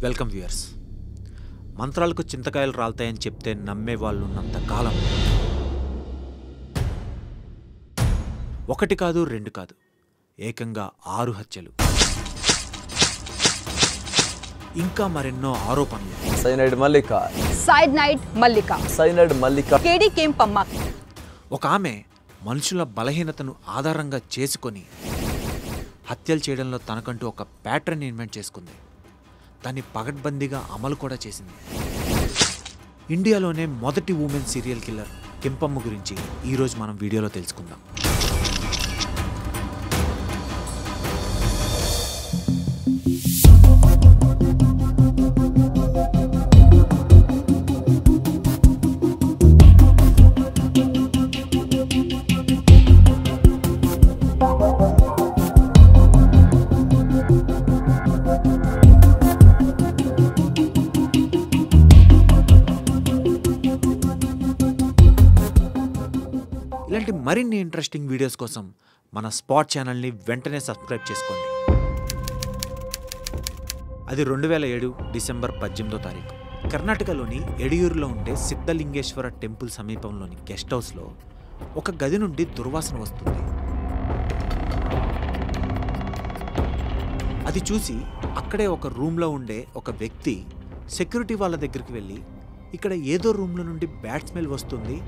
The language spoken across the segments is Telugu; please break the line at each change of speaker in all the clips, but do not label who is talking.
Welcome viewers. మంత్రాలకు చింతకాయలు రాల్తాయని చెప్తే నమ్మే వాళ్ళు ఉన్నంత కాలం ఒకటి కాదు రెండు కాదు ఏకంగా 6 హత్యలు, ఇంకా మరెన్నో ఆరోపణలు.
సైనైడ్ మల్లిక
కేడి కేంపమ్మ.
ఒక ఆమె మనుషుల బలహీనతను ఆధారంగా చేసుకొని హత్యలు చేయడంలో తనకంటూ ఒక ప్యాటర్న్ ఇన్వెంట్ చేసుకుంది. దాన్ని పగడ్బందీగా అమలు కూడా చేసింది. ఇండియాలోనే మొదటి ఉమెన్ సీరియల్ కిల్లర్ కెంపమ్మ గురించి ఈరోజు మనం వీడియోలో తెలుసుకుందాం. ఇలాంటి మరిన్ని ఇంట్రెస్టింగ్ వీడియోస్ కోసం మన స్పాట్ ఛానల్ని వెంటనే సబ్స్క్రైబ్ చేసుకోండి. అది 2007 డిసెంబర్ 18వ తారీఖు కర్ణాటకలోని ఎడియూరులో ఉండే సిద్ధలింగేశ్వర టెంపుల్ సమీపంలోని గెస్ట్ హౌస్లో ఒక గది నుండి దుర్వాసన వస్తుంది. అది చూసి అక్కడే ఒక రూమ్లో ఉండే ఒక వ్యక్తి సెక్యూరిటీ వాళ్ళ దగ్గరికి వెళ్ళి, ఇక్కడ ఏదో రూమ్లో నుండి బ్యాడ్ స్మెల్ వస్తుంది,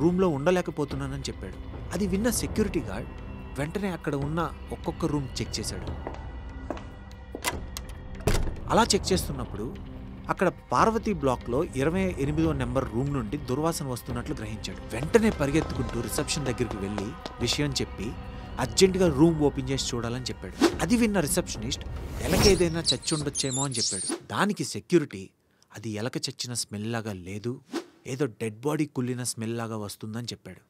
రూమ్లో ఉండలేకపోతున్నానని చెప్పాడు. అది విన్న సెక్యూరిటీ గార్డ్ వెంటనే అక్కడ ఉన్న ఒక్కొక్క రూమ్ చెక్ చేశాడు. అలా చెక్ చేస్తున్నప్పుడు అక్కడ పార్వతీ బ్లాక్లో 28వ నెంబర్ రూమ్ నుండి దుర్వాసన వస్తున్నట్లు గ్రహించాడు. వెంటనే పరిగెత్తుకుంటూ రిసెప్షన్ దగ్గరికి వెళ్ళి విషయం చెప్పి అర్జెంటుగా రూమ్ ఓపెన్ చేసి చూడాలని చెప్పాడు. అది విన్న రిసెప్షనిస్ట్ ఎలకేదైనా చచ్చి ఉండొచ్చేమో అని చెప్పాడు. దానికి సెక్యూరిటీ అది ఎలక చచ్చిన స్మెల్ లాగా లేదు, ఏదో డెడ్ బాడీ కుళ్ళిన స్మెల్ లాగా వస్తుందని చెప్పాడు.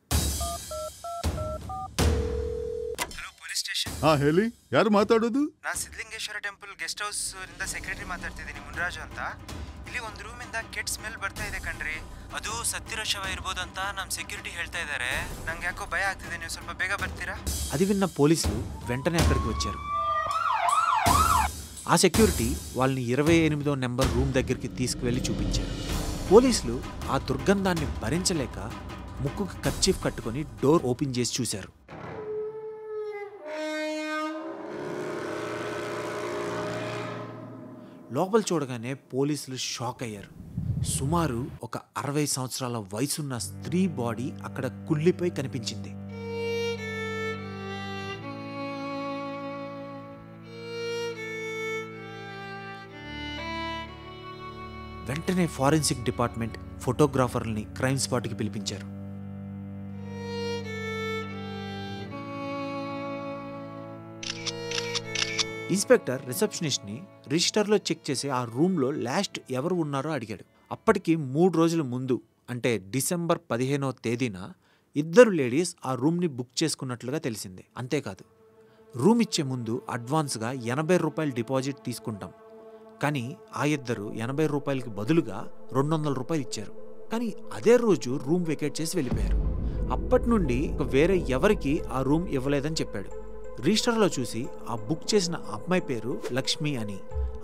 Hello police station.
ಹೇಳಿ, ಯಾರು ಮಾತಾಡೋದು?
ನಾನು ಸಿದ್ಧಲಿಂಗೇಶ್ವರ ಟೆಂಪಲ್ ಗೆಸ್ಟ್ ಹೌಸ್ ಇಂದ ಸೆಕ್ರೆಟರಿ ಮಾತಾಡ್ತಿದ್ದೀನಿ, ಮುನ್ರಾಜು ಅಂತ. ಇಲ್ಲಿ ಒಂದು ರೂಮಿಂದ ಕೆಟ್ಟ ಸ್ಮೆಲ್ ಬರ್ತಾ ಇದೆ ಕಣ್ರಿ. ಅದು ಸತ್ತಿರೋ ಶವ ಇರ್ಬೋದಂತ ನಮ್ಮ ಸೆಕ್ಯೂರಿಟಿ ಹೇಳ್ತಾ ಇದ್ದಾರೆ. ನಂಗೆ ಯಾಕೋ ಭಯ ಆಗ್ತಿದೆ, ನೀವು ಸ್ವಲ್ಪ ಬೇಗ ಬರ್ತೀರಾ?
అది విన్న పోలీసులు వెంటనే అక్కడికి వచ్చారు. ఆ సెక్యూరిటీ వాళ్ళని 28వ నెంబర్ రూమ్ దగ్గరికి తీసుకువెళ్ళి చూపించారు. పోలీసులు ఆ దుర్గంధాన్ని భరించలేక ముక్కుకు కర్చీఫ్ కట్టుకొని డోర్ ఓపెన్ చేసి చూశారు. లోపల చూడగానే పోలీసులు షాక్ అయ్యారు. సుమారు ఒక 60 సంవత్సరాల వయసున్న స్త్రీ బాడీ అక్కడ కుళ్ళిపోయి కనిపించింది. వెంటనే ఫారెన్సిక్ డిపార్ట్మెంట్ ఫోటోగ్రాఫర్ని క్రైమ్ స్పాట్కి పిలిపించారు. ఇన్స్పెక్టర్ రిసెప్షనిస్ట్ని రిజిస్టర్లో చెక్ చేసి ఆ రూమ్లో లాస్ట్ ఎవరు ఉన్నారో అడిగాడు. అప్పటికి 3 రోజుల ముందు అంటే డిసెంబర్ 15వ తేదీన 2 లేడీస్ ఆ రూమ్ని బుక్ చేసుకున్నట్లుగా తెలిసింది. అంతేకాదు, రూమ్ ఇచ్చే ముందు అడ్వాన్స్గా 80 రూపాయలు డిపాజిట్ తీసుకుంటాం, కానీ ఆ 2 80 రూపాయలకి బదులుగా 200 రూపాయలు ఇచ్చారు. కానీ అదే రోజు రూమ్ వెకేట్ చేసి వెళ్ళిపోయారు. అప్పటి నుండి వేరే ఎవరికి ఆ రూమ్ ఇవ్వలేదని చెప్పాడు. రిజిస్టర్లో చూసి ఆ బుక్ చేసిన అమ్మాయి పేరు లక్ష్మి అని,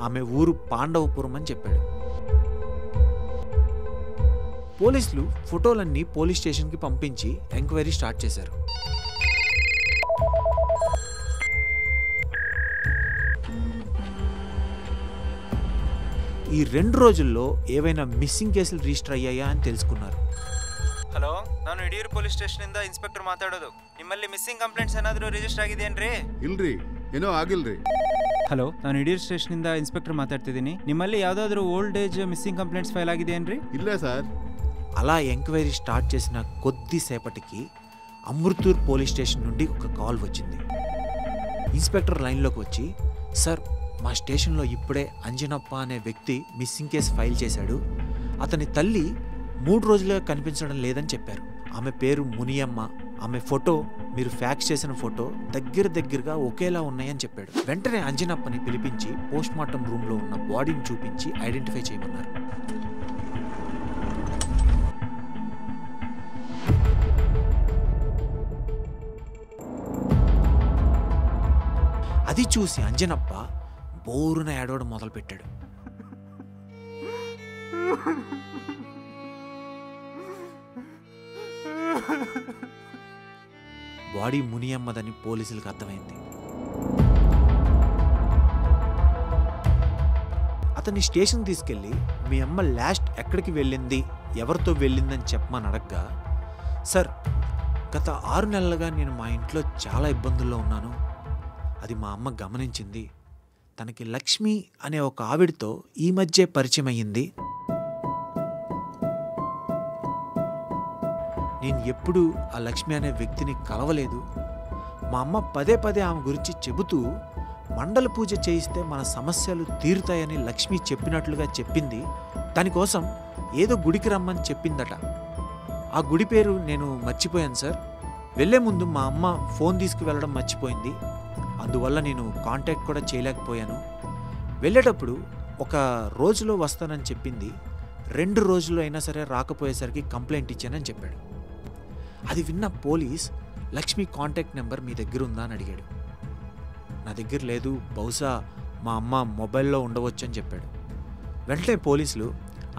ఆమె ఊరు పాండవపురం అని చెప్పాడు. పోలీసులు ఫోటోలన్నీ పోలీస్ స్టేషన్కి పంపించి ఎంక్వైరీ స్టార్ట్ చేశారు. ఈ 2 రోజుల్లో ఏవైనా మిస్సింగ్ కేసులు రిజిస్టర్ అయ్యాయా అని తెలుసుకున్నారు.
ಹಲೋ, ನಾನು ಯಡಿಯೂರು ಪೊಲೀಸ್ ಸ್ಟೇಷನ್ ಇಂದ ಇನ್ಸ್ಪೆಕ್ಟರ್ ಮಾತಾಡೋದು. ನಿಮ್ಮಲ್ಲಿ ಮಿಸ್ಸಿಂಗ್ ಕಂಪ್ಲೇಂಟ್ಸ್ ಏನಾದರೂ ರಿಜಿಸ್ಟರ್ ಆಗಿದೆಯೇನ್ರಿ?
ಇಲ್ರಿ, ಏನೋ ಆಗಿಲ್ರಿ.
ಹಲೋ, ನಾನು ಯಡಿಯೂರು ಸ್ಟೇಷನ್ ಇಂದ ಇನ್ಸ್ಪೆಕ್ಟರ್ ಮಾತಾಡ್ತಿದ್ದೀನಿ. ನಿಮ್ಮಲ್ಲಿ ಯಾವುದಾದ್ರೂ old age missing complaints file ಆಗಿದೆಯೇನ್ರಿ?
ಇಲ್ಲ ಸರ್.
అలా ఎంక్వైరీ స్టార్ట్ చేసిన కొద్దిసేపటికి అమృతూర్ పోలీస్ స్టేషన్ నుండి ఒక కాల్ వచ్చింది. ఇన్స్పెక్టర్ లైన్లోకి వచ్చి, సార్, మా స్టేషన్లో ఇప్పుడే అంజనప్ప అనే వ్యక్తి మిస్సింగ్ కేసు ఫైల్ చేశాడు. అతని తల్లి 3 రోజులుగా కనిపించడం లేదని చెప్పారు. ఆమె పేరు మునియమ్మ, ఆమె ఫోటో మీరు ఫ్యాక్స్ చేసిన ఫోటో దగ్గరగా ఒకేలా ఉన్నాయని చెప్పాడు. వెంటనే అంజనప్పని పిలిపించి పోస్ట్ మార్టం రూమ్లో ఉన్న బాడీని చూపించి ఐడెంటిఫై చేయమన్నారు. అది చూసి అంజనప్ప బోరున ఏడవడం మొదలుపెట్టాడు. బాడీ మునియమ్మదని పోలీసులకు అర్థమైంది. అతన్ని స్టేషన్ తీసుకెళ్ళి మీ అమ్మ లాస్ట్ ఎక్కడికి వెళ్ళింది, ఎవరితో వెళ్ళిందని చెప్పమని అడగ్గా, సార్ గత 6 నెలలుగా నేను మా ఇంట్లో చాలా ఇబ్బందుల్లో ఉన్నాను, అది మా అమ్మ గమనించింది, తనకి లక్ష్మి అనే ఒక ఆవిడతో ఈ మధ్య పరిచయం అయ్యింది, నేను ఎప్పుడూ ఆ లక్ష్మి అనే వ్యక్తిని కలవలేదు, మా అమ్మ పదే పదే ఆమె గురించి చెబుతూ మండల పూజ చేయిస్తే మన సమస్యలు తీరుతాయని లక్ష్మి చెప్పినట్లుగా చెప్పింది, దానికోసం ఏదో గుడికి రమ్మని చెప్పిందట, ఆ గుడి పేరు నేను మర్చిపోయాను సార్, వెళ్ళే ముందు మా అమ్మ ఫోన్ తీసుకువెళ్ళడం మర్చిపోయింది, అందువల్ల నేను కాంటాక్ట్ కూడా చేయలేకపోయాను, వెళ్ళేటప్పుడు ఒక రోజులో వస్తానని చెప్పింది, 2 రోజులు అయినా సరే రాకపోయేసరికి కంప్లైంట్ ఇచ్చానని చెప్పాడు. అది విన్న పోలీస్ లక్ష్మి కాంటాక్ట్ నెంబర్ మీ దగ్గర ఉందా అని అడిగాడు. నా దగ్గర లేదు, బహుశా మా అమ్మ మొబైల్లో ఉండవచ్చు అని చెప్పాడు. వెంటనే పోలీసులు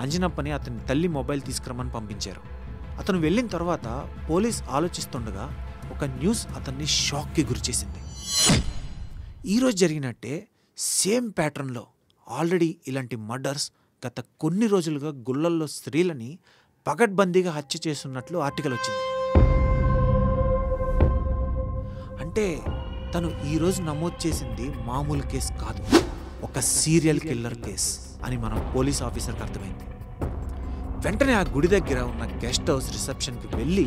అంజనప్పని అతని తల్లి మొబైల్ తీసుకురమ్మని పంపించారు. అతను వెళ్ళిన తర్వాత పోలీస్ ఆలోచిస్తుండగా ఒక న్యూస్ అతన్ని షాక్కి గురిచేసింది. ఈరోజు జరిగినట్టే సేమ్ ప్యాటర్న్లో ఆల్రెడీ ఇలాంటి మర్డర్స్ గత కొన్ని రోజులుగా గుళ్ళల్లో స్త్రీలని పగడ్బందీగా హత్య చేస్తున్నట్లు ఆర్టికల్ వచ్చింది. అంటే తను ఈరోజు నమోదు చేసింది మామూలు కేసు కాదు, ఒక సీరియల్ కిల్లర్ కేస్ అని మనం పోలీస్ ఆఫీసర్కి అర్థమైంది. వెంటనే ఆ గుడి దగ్గర ఉన్న గెస్ట్ హౌస్ రిసెప్షన్కి వెళ్ళి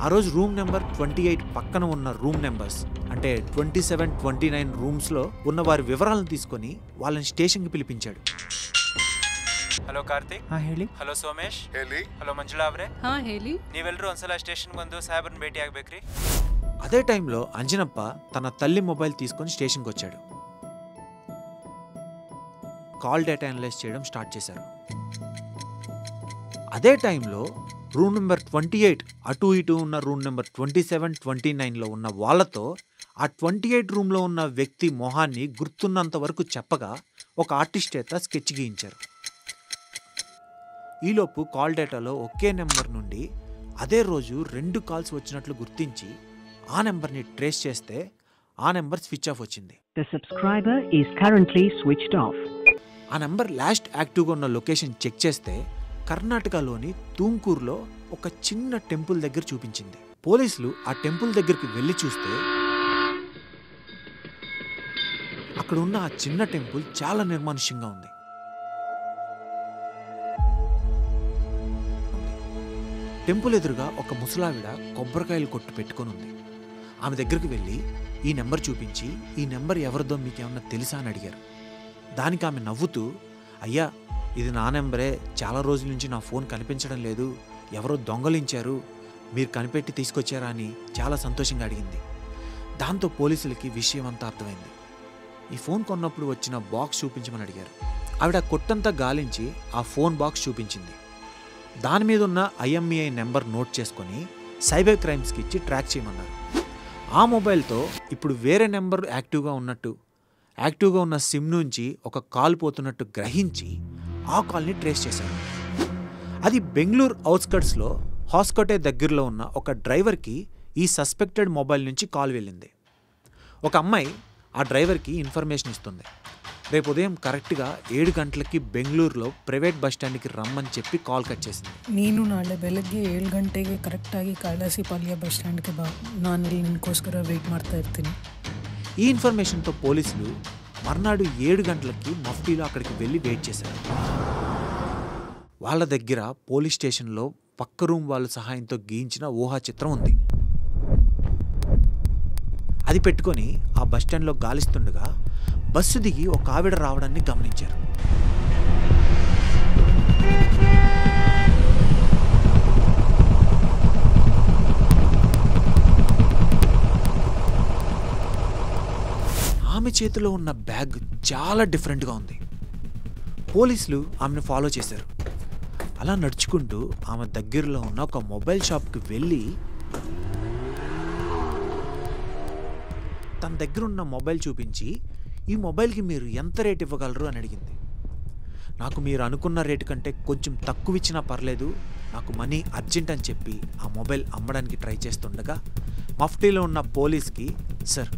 ఆ రోజు రూమ్ నెంబర్ 28 పక్కన ఉన్న రూమ్ నెంబర్స్ అంటే 27, 29 రూమ్స్లో ఉన్న వారి వివరాలను తీసుకొని వాళ్ళని స్టేషన్కి పిలిపించాడు.
ಹಲೋ ಕಾರ್ತಿಕ್.
ಹೇಳಿ.
ಹಲೋ ಸೋಮೇಶ್.
ಹೇಳಿ.
ಹಲೋ ಮಂಜುಳಾ ಅವರೇ.
ಹೇಳಿ.
ನೀವೆಲ್ಲರೂ ಒಂದ್ಸಲ ಸ್ಟೇಷನ್ಗೆ ಬಂದು ಸಾಹೇಬ್ರನ್ನ ಭೇಟಿ ಆಗ್ಬೇಕ್ರಿ.
అదే టైంలో అంజనప్ప తన తల్లి మొబైల్ తీసుకొని స్టేషన్కి వచ్చాడు. కాల్ డేటా అనలైజ్ చేయడం స్టార్ట్ చేశారు. అదే టైంలో రూమ్ నెంబర్ 28 అటు ఇటు ఉన్న రూమ్ నెంబర్ 27, 29లో ఉన్న వాళ్ళతో ఆ 28 రూమ్లో ఉన్న వ్యక్తి మొహాన్ని గుర్తున్నంత వరకు చెప్పగా ఒక ఆర్టిస్ట్ చేత స్కెచ్ గీయించారు. ఈలోపు కాల్ డేటాలో ఒకే నెంబర్ నుండి అదే రోజు 2 కాల్స్ వచ్చినట్లు గుర్తించి ఆ నెంబర్ని ట్రేస్ చేస్తే ఆ నెంబర్ స్విచ్ ఆఫ్ వచ్చింది.
The subscriber is currently switched off.
ఆ నెంబర్ లాస్ట్ యాక్టివ్గా ఉన్న లొకేషన్ చెక్ చేస్తే కర్ణాటకలోని తుంకూరులో ఒక చిన్న టెంపుల్ దగ్గర చూపించింది. పోలీసులు ఆ టెంపుల్ దగ్గరికి వెళ్ళి చూస్తే అక్కడ ఉన్న ఆ చిన్న టెంపుల్ చాలా నిర్మానుష్యంగా ఉంది. టెంపుల్ ఎదురుగా ఒక ముసలావిడ కొబ్బరికాయలు కొట్టు పెట్టుకొని ఉంది. ఆమె దగ్గరికి వెళ్ళి ఈ నెంబర్ చూపించి ఈ నెంబర్ ఎవరిదో మీకేమన్నా తెలుసా అని అడిగారు. దానికి ఆమె నవ్వుతూ, అయ్యా ఇది నా నెంబరే, చాలా రోజుల నుంచి నా ఫోన్ కనిపించడం లేదు, ఎవరో దొంగలించారు, మీరు కనిపెట్టి తీసుకొచ్చారా అని చాలా సంతోషంగా అడిగింది. దాంతో పోలీసులకి విషయం అంతా అర్థమైంది. ఈ ఫోన్ కొన్నప్పుడు వచ్చిన బాక్స్ చూపించమని అడిగారు. ఆవిడ కొట్టంతా గాలించి ఆ ఫోన్ బాక్స్ చూపించింది. దాని మీద ఉన్న IMEI నెంబర్ నోట్ చేసుకొని సైబర్ క్రైమ్స్కి ఇచ్చి ట్రాక్ చేయమన్నారు. ఆ మొబైల్తో ఇప్పుడు వేరే నెంబర్ యాక్టివ్గా ఉన్న సిమ్ నుంచి ఒక కాల్ పోతున్నట్టు గ్రహించి ఆ కాల్ని ట్రేస్ చేశారు. అది బెంగళూరు అవుట్స్కట్స్లో హాస్కోటే దగ్గరలో ఉన్న ఒక డ్రైవర్కి ఈ సస్పెక్టెడ్ మొబైల్ నుంచి కాల్ వెళ్ళింది. ఒక అమ్మాయి ఆ డ్రైవర్కి ఇన్ఫర్మేషన్ ఇస్తుంది. రేపు ఉదయం కరెక్ట్గా 7 గంటలకి ಬೆಂಗಳೂರುలో ಪ್ರೈವೇಟ್ ಬಸ್ ಸ್ಟ್ಯಾಂಡ್ಗೆ ರಮ್ಮని చెప్పి ಕಾಲ್ ಕಟ್ చేసింది.
ನೀನು ನಾಳೆ ಬೆಳಗ್ಗೆ 7 ಗಂಟೆಗೆ ಕರೆಕ್ಟಾಗಿ ಕೈಲಾಸಿಪಾಳ್ಯ ಬಸ್ ಸ್ಟ್ಯಾಂಡ್ಗೆ ಬಾ, ನಾನು ಇಲ್ಲಿ ನಿನಗೋಸ್ಕರ ವೆಯ್ಟ್ ಮಾಡ್ತಾ ಇರ್ತೀನಿ.
ఈ ఇన్ఫర్మేషన్తో పోలీసులు మర్నాడు 7 గంటలకి మఫ్టీలో అక్కడికి వెళ్ళి వెయిట్ చేశారు. వాళ్ళ దగ్గర పోలీస్ స్టేషన్లో పక్క రూమ్ వాళ్ళ సహాయంతో గీయించిన ఊహా చిత్రం ఉంది. అది పెట్టుకొని ఆ బస్టాండ్లో గాలిస్తుండగా బస్సు దిగి ఒక ఆవిడ రావడాన్ని గమనించారు. ఆమె చేతిలో ఉన్న బ్యాగ్ చాలా డిఫరెంట్గా ఉంది. పోలీసులు ఆమెను ఫాలో చేశారు. అలా నడుచుకుంటూ ఆమె దగ్గరలో ఉన్న ఒక మొబైల్ షాప్కి వెళ్ళి తన దగ్గర ఉన్న మొబైల్ చూపించి ఈ మొబైల్కి మీరు ఎంత రేట్ ఇవ్వగలరు అని అడిగింది. నాకు మీరు అనుకున్న రేటు కంటే కొంచెం తక్కువ ఇచ్చినా పర్లేదు, నాకు మనీ అర్జెంట్ అని చెప్పి ఆ మొబైల్ అమ్మడానికి ట్రై చేస్తుండగా మఫ్టీలో ఉన్న పోలీస్కి, సార్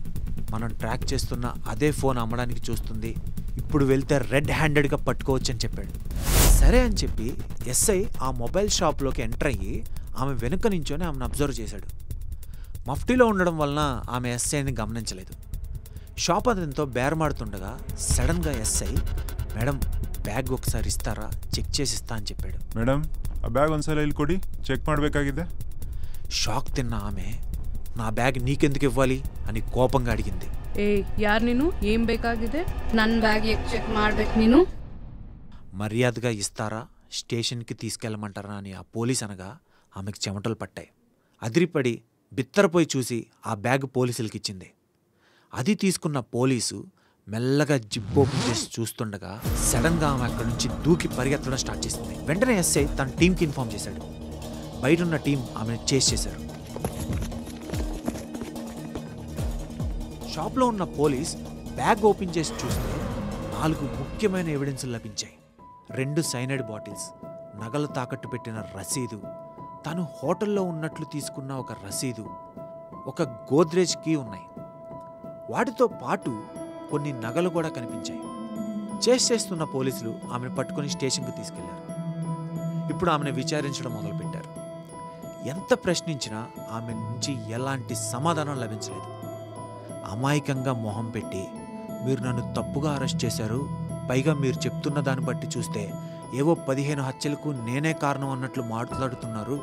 మనం ట్రాక్ చేస్తున్న అదే ఫోన్ అమ్మడానికి చూస్తుంది, ఇప్పుడు వెళ్తే రెడ్ హ్యాండెడ్గా పట్టుకోవచ్చు అని చెప్పాడు. సరే అని చెప్పి ఎస్ఐ ఆ మొబైల్ షాప్లోకి ఎంటర్ అయ్యి ఆమె వెనుక నించొని ఆమెను అబ్జర్వ్ చేశాడు. మఫ్టీలో ఉండడం వలన ఆమె ఎస్ఐని గమనించలేదు. షాప్ అతనితో బేరమాడుతుండగా సడన్గా ఎస్ఐ, మేడం ಬ್ಯಾಗ್ ఒకసారి ఇస్తారా, చెక్ చేసిస్తా అని చెప్పాడు.
ಮೇಡಮ್ ಆ ಬ್ಯಾಗ್ ಒಂದ್ಸಲ ಇಲ್ಲಿ ಕೊಡಿ, ಚೆಕ್ ಮಾಡಬೇಕಾಗಿದೆ.
షాక్ తిన్న ఆమె, నా బ్యాగ్ నీకెందుకు ఇవ్వాలి అని కోపంగా అడిగింది.
ಏ ಯಾರು ನೀನು, ಏಂ ಬೇಕಾಗಿದೆ? ನನ್ನ ಬ್ಯಾಗ್ ಚೆಕ್ ಮಾಡ್ಬೇಕು ನೀನು.
మర్యాదగా ఇస్తారా, స్టేషన్కి తీసుకెళ్ళమంటారా అని ఆ పోలీస్ అనగా ఆమెకు చెమటలు పట్టాయి. అదిరిపడి బిత్తరపోయి చూసి ఆ బ్యాగ్ పోలీసులకి ఇచ్చింది. అది తీసుకున్న పోలీసు మెల్లగా జిప్ ఓపెన్ చేసి చూస్తుండగా సడన్గా ఆమె అక్కడి నుంచి దూకి పరిగెత్తడం స్టార్ట్ చేసింది. వెంటనే ఎస్ఐ తన టీంకి ఇన్ఫార్మ్ చేశాడు. బయటున్న టీం ఆమెను చేస్ చేశారు. షాప్లో ఉన్న పోలీస్ బ్యాగ్ ఓపెన్ చేసి చూస్తే 4 ముఖ్యమైన ఎవిడెన్స్లు లభించాయి. 2 సైనైడ్ బాటిల్స్, నగలు తాకట్టు పెట్టిన రసీదు, తను హోటల్లో ఉన్నట్లు తీసుకున్న ఒక రసీదు, ఒక గోద్రేజ్ కీ ఉన్నాయి. వాటితో పాటు కొన్ని నగలు కూడా కనిపించాయి. చేస్తున్న పోలీసులు ఆమెను పట్టుకుని స్టేషన్కి తీసుకెళ్లారు. ఇప్పుడు ఆమెను విచారించడం మొదలుపెట్టారు. ఎంత ప్రశ్నించినా ఆమె నుంచి ఎలాంటి సమాధానం లభించలేదు. అమాయకంగా మొహం పెట్టి, మీరు నన్ను తప్పుగా అరెస్ట్ చేశారు, పైగా మీరు చెప్తున్న దాన్ని బట్టి చూస్తే ఏవో 15 హత్యలకు నేనే కారణం అన్నట్లు మాట్లాడుతున్నారు,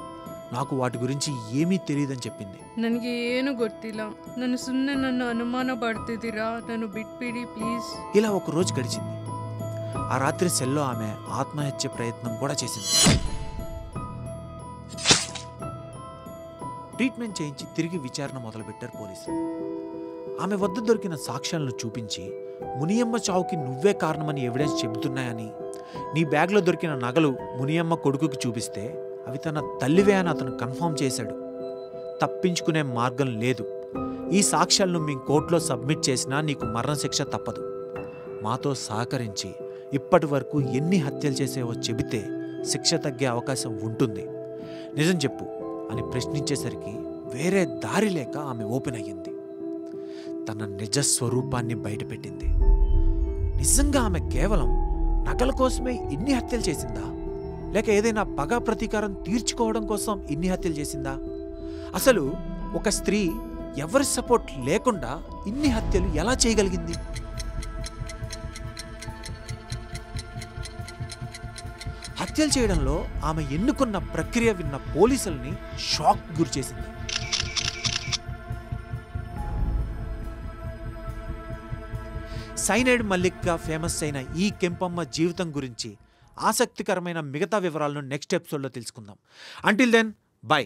నాకు వాటి గురించి ఏమీ తెలియదని చెప్పింది.
ನನಗೆ ಏನು ಗೊತ್ತಿಲ್ಲ, ನಾನು ಸುಮ್ಮನೆ ನನ್ನ ಅನುಮಾನ ಪಡ್ತಿದ್ದೀರಾ, నన్ను బిట్పిడి ప్లీజ్.
ఇలా ఒక రోజు గడిచింది. ఆ రాత్రి సెల్లో ఆమె ఆత్మహత్య ప్రయత్నం కూడా చేసింది. ట్రీట్మెంట్ చేయించి తిరిగి విచారణ మొదలుపెట్టారు పోలీసులు. ఆమె వద్ద దొరికిన సాక్ష్యాలను చూపించి, మునియమ్మ చావుకి నువ్వే కారణమని ఎవిడెన్స్ చెబుతున్నాయని, నీ బ్యాగ్లో దొరికిన నగలు మునియమ్మ కొడుకుకి చూపిస్తే అవి తన తల్లివే అని అతను కన్ఫర్మ్ చేశాడు. తప్పించుకునే మార్గం లేదు. ఈ సాక్ష్యాలను మీ కోర్టులో సబ్మిట్ చేసినా నీకు మరణశిక్ష తప్పదు. మాతో సహకరించి ఇప్పటి వరకు ఎన్ని హత్యలు చేసేవో చెబితే శిక్ష తగ్గే అవకాశం ఉంటుంది. నిజం చెప్పు అని ప్రశ్నించేసరికి వేరే దారి లేక ఆమె ఓపెన్ అయ్యింది. తన నిజ స్వరూపాన్ని బయటపెట్టింది. నిజంగా ఆమె కేవలం నగల కోసమే ఇన్ని హత్యలు చేసిందా, లేక ఏదైనా పగ ప్రతీకారం తీర్చుకోవడం కోసం ఇన్ని హత్యలు చేసిందా? అసలు ఒక స్త్రీ ఎవరి సపోర్ట్ లేకుండా ఇన్ని హత్యలు ఎలా చేయగలిగింది? హత్యలు చేయడంలో ఆమె ఎన్నుకున్న ప్రక్రియ విన్న పోలీసుల్ని షాక్ గురిచేసింది. సైనైడ్ మల్లిక్గా ఫేమస్ అయిన ఈ కెంపమ్మ జీవితం గురించి ఆసక్తికరమైన మిగతా వివరాలను నెక్స్ట్ ఎపిసోడ్లో తెలుసుకుందాం. Until then, by.